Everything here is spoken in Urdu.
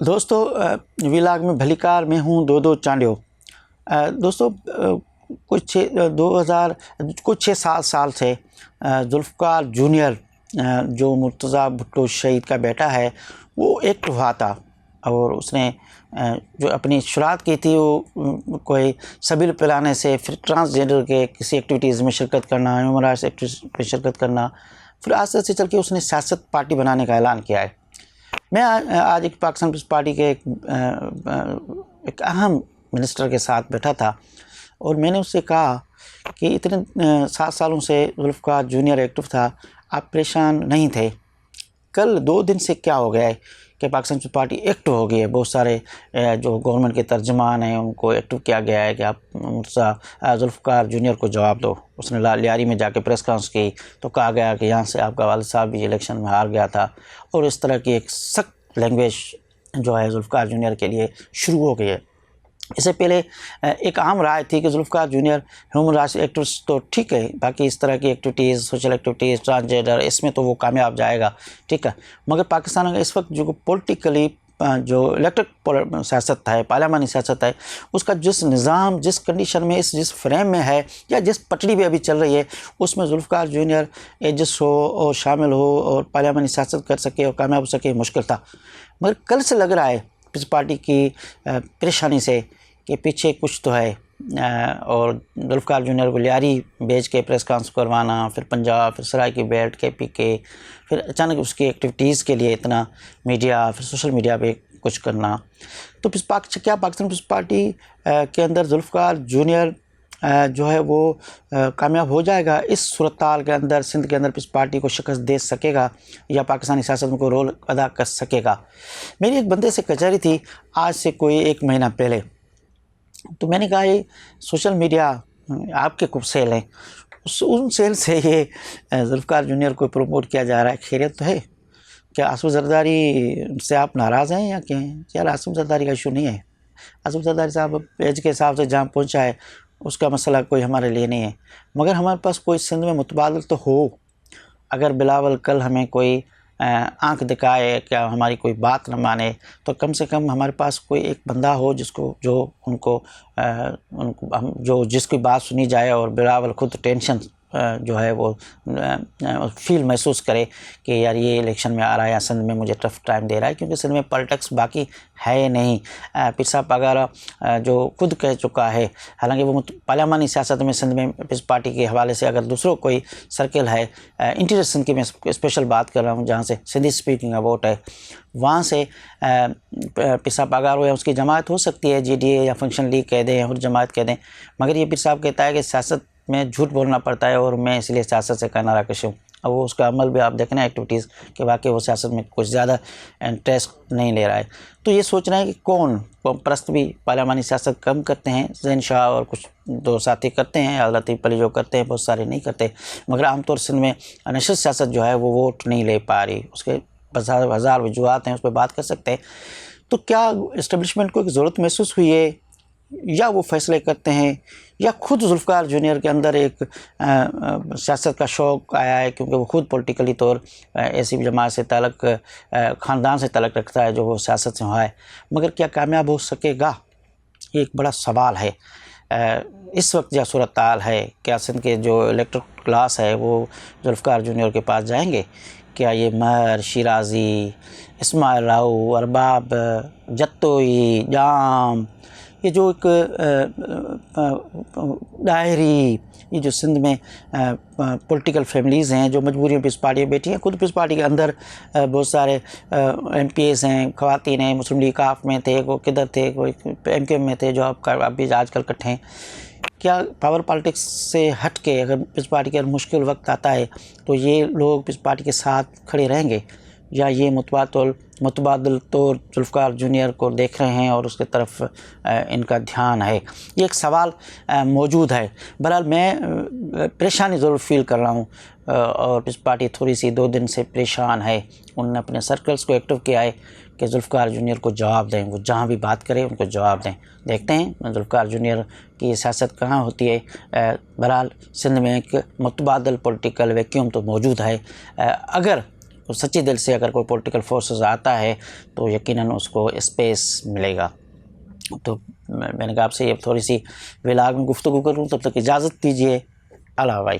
دوستو ویلاگ میں بھلی کار میں ہوں دو چانڈیو۔ دوستو کچھ 7 سال سے ذوالفقار جونیئر جو مرتضیٰ بھٹو شہید کا بیٹا ہے وہ ایکٹ ہوا تھا، اور اس نے جو اپنی شروعات کی تھی وہ کوئی سبیل پلانے سے، پھر ٹرانسجینڈر کے کسی ایکٹیویٹیز میں شرکت کرنا، ہیومن رائٹس ایکٹیویٹیز میں شرکت کرنا، پھر آہستہ سے چل کے اس نے سیاست پارٹی بنانے کا اعلان کیا ہے۔ میں آج ایک پاکستان پیپلز پارٹی کے ایک اہم منسٹر کے ساتھ بیٹھا تھا، اور میں نے اس سے کہا کہ اتنے 7 سالوں سے ذوالفقار جونیئر ایکٹیو تھا، آپ پریشان نہیں تھے، کل 2 دن سے کیا ہو گیا ہے کہ پاکستان پیپلز پارٹی ایکٹیو ہو گئی ہے؟ بہت سارے جو گورنمنٹ کے ترجمان ہیں ان کو ایکٹیو کیا گیا ہے کہ آپ ذوالفقار جونیئر کو جواب دو۔ اس نے لیاری میں جا کے پریس کانفرنس کی تو کہا گیا کہ یہاں سے آپ کا والد صاحب بھی الیکشن میں ہار گیا تھا، اور اس طرح کی ایک سخت لینگویج جو ہے ذوالفقار جونیئر کے لیے شروع ہو گئی ہے۔ اس سے پہلے ایک عام رائے تھی کہ Zulfiqar junior human rights activist تو ٹھیک ہے، باقی اس طرح کی ایکٹیویٹیز، سوشل ایکٹیویٹیز، ٹرانسجینڈر، اس میں تو وہ کامیاب جائے گا، ٹھیک ہے، مگر پاکستان کا اس وقت جو پولیٹیکلی جو الیکٹرک سیاست ہے، پارلیمانی سیاست ہے، اس کا جس نظام، جس کنڈیشن میں، جس فریم میں ہے، یا جس پٹڑی پہ ابھی چل رہی ہے، اس میں ذوالفقار جونیئر ایڈجسٹ ہو اور شامل ہو اور پارلیمانی سیاست کر سکے اور کامیاب ہو سکے، مشکل تھا۔ مگر کل سے لگ رہا ہے پیپلز پارٹی کی پریشانی سے کہ پیچھے کچھ تو ہے، اور ذوالفقار جونیئر کو لیاری بیچ کے پریس کانفرنس کروانا، پھر پنجاب، پھر سرائے کی بیلٹ، KPK، پھر اچانک اس کی ایکٹیویٹیز کے لیے اتنا میڈیا، پھر سوشل میڈیا پہ کچھ کرنا، تو کیا پاکستان پیپلز پارٹی کے اندر ذوالفقار جونیئر جو ہے وہ کامیاب ہو جائے گا؟ اس صورتحال کے اندر سندھ کے اندر پیپلز پارٹی کو شکست دے سکے گا یا پاکستانی سیاست میں کوئی رول ادا کر سکے گا؟ میری ایک بندے سے کچہری تھی آج سے کوئی 1 مہینہ پہلے، تو میں نے کہا یہ سوشل میڈیا آپ کے کچھ سیل ہیں، ان سیل سے یہ ذوالفقار جونیئر کو پروموٹ کیا جا رہا ہے، خیریت تو ہے؟ کیا آصف زرداری سے آپ ناراض ہیں یا کیا ہیں؟ یار آصف زرداری کا ایشو نہیں ہے، آصف زرداری صاحب ایج کے حساب سے جہاں پہنچا ہے اس کا مسئلہ کوئی ہمارے لیے نہیں ہے، مگر ہمارے پاس کوئی سندھ میں متبادل تو ہو۔ اگر بلاول کل ہمیں کوئی آنکھ دکھائے، کیا ہماری کوئی بات نہ مانے، تو کم سے کم ہمارے پاس کوئی ایک بندہ ہو جس کی بات سنی جائے، اور بلاول خود ٹینشن جو ہے وہ فیل محسوس کرے کہ یار یہ الیکشن میں آ رہا ہے یا سندھ میں مجھے ٹف ٹائم دے رہا ہے، کیونکہ سندھ میں پالیٹکس باقی ہے نہیں۔ پیر صاحب وغیرہ جو خود کہہ چکا ہے، حالانکہ وہ پارلیمانی سیاست میں سندھ میں پیپلز پارٹی کے حوالے سے اگر دوسروں کوئی سرکل ہے، انٹیریئر سندھ کی میں اسپیشل بات کر رہا ہوں جہاں سے سندھی اسپیکنگ ووٹ ہے، وہاں سے پیر صاحب پگار ہو یا اس کی جماعت ہو سکتی ہے، GDA یا فنکشن لیگ کہہ دیں یا اور جماعت کہہ دیں، مگر یہ پیر صاحب کہتا ہے کہ سیاست میں جھوٹ بولنا پڑتا ہے اور میں اس لیے سیاست سے کنارہ کش ہوں، اور وہ اس کا عمل بھی آپ دیکھنا ایکٹیویٹیز کہ واقعی وہ سیاست میں کچھ زیادہ انٹرسٹ نہیں لے رہا ہے۔ تو یہ سوچنا ہے کہ کون پرست بھی پارلیمانی سیاست کم کرتے ہیں، زین شاہ اور کچھ 2 ساتھی کرتے ہیں، لطیف علی جو کرتے ہیں، بہت سارے نہیں کرتے، مگر عام طور سندھ میں نشست سیاست جو ہے وہ ووٹ نہیں لے پا رہی، اس کے ہزار وجوہات ہیں، اس پہ بات کر سکتے ہیں۔ تو کیا اسٹیبلشمنٹ کو ایک ضرورت محسوس ہوئی ہے، یا وہ فیصلے کرتے ہیں، یا خود ذوالفقار جونیئر کے اندر ایک سیاست کا شوق آیا ہے، کیونکہ وہ خود پولیٹیکلی طور ایسی جماعت سے تعلق، خاندان سے تعلق رکھتا ہے جو وہ سیاست سے ہوا ہے، مگر کیا کامیاب ہو سکے گا؟ یہ ایک بڑا سوال ہے۔ اس وقت جو صورتحال ہے، کیا سندھ کے جو الیکٹرل کلاس ہے وہ ذوالفقار جونیئر کے پاس جائیں گے؟ کیا یہ مہر، شیرازی، اسماعیل راؤ، ارباب، جتوئی، جام، یہ جو ایک ڈائری، یہ جو سندھ میں پولیٹیکل فیملیز ہیں جو مجبوریوں پیپلز پارٹی میں بیٹھی ہیں، خود پیپلز پارٹی کے اندر بہت سارے MPs ہیں، خواتین ہیں، مسلم لیگ کاف میں تھے، وہ کدھر تھے، کوئی MQM میں تھے، جو ابھی آج کل کٹھے ہیں۔ کیا پاور پالیٹکس سے ہٹ کے اگر پیپلز پارٹی کے مشکل وقت آتا ہے تو یہ لوگ پیپلز پارٹی کے ساتھ کھڑے رہیں گے، یا یہ متبادل طور ذوالفقار جونیئر کو دیکھ رہے ہیں اور اس کی طرف ان کا دھیان ہے؟ یہ ایک سوال موجود ہے۔ بہرحال میں پریشانی ضرور فیل کر رہا ہوں، اور پیپلز پارٹی تھوڑی سی 2 دن سے پریشان ہے، انہوں نے اپنے سرکلز کو ایکٹیو کیا ہے کہ ذوالفقار جونیئر کو جواب دیں، وہ جہاں بھی بات کرے ان کو جواب دیں۔ دیکھتے ہیں ذوالفقار جونیئر کی سیاست کہاں ہوتی ہے۔ بہرحال سندھ میں ایک متبادل پولیٹیکل ویکیوم تو موجود ہے، اگر سچی دل سے اگر کوئی پولیٹیکل فورسز آتا ہے تو یقیناً اس کو اسپیس ملے گا. تو میں نے کہا آپ سے یہ تھوڑی سی ولاگ میں گفتگو کروں. تب تک اجازت دیجیے. اللہ بھائی.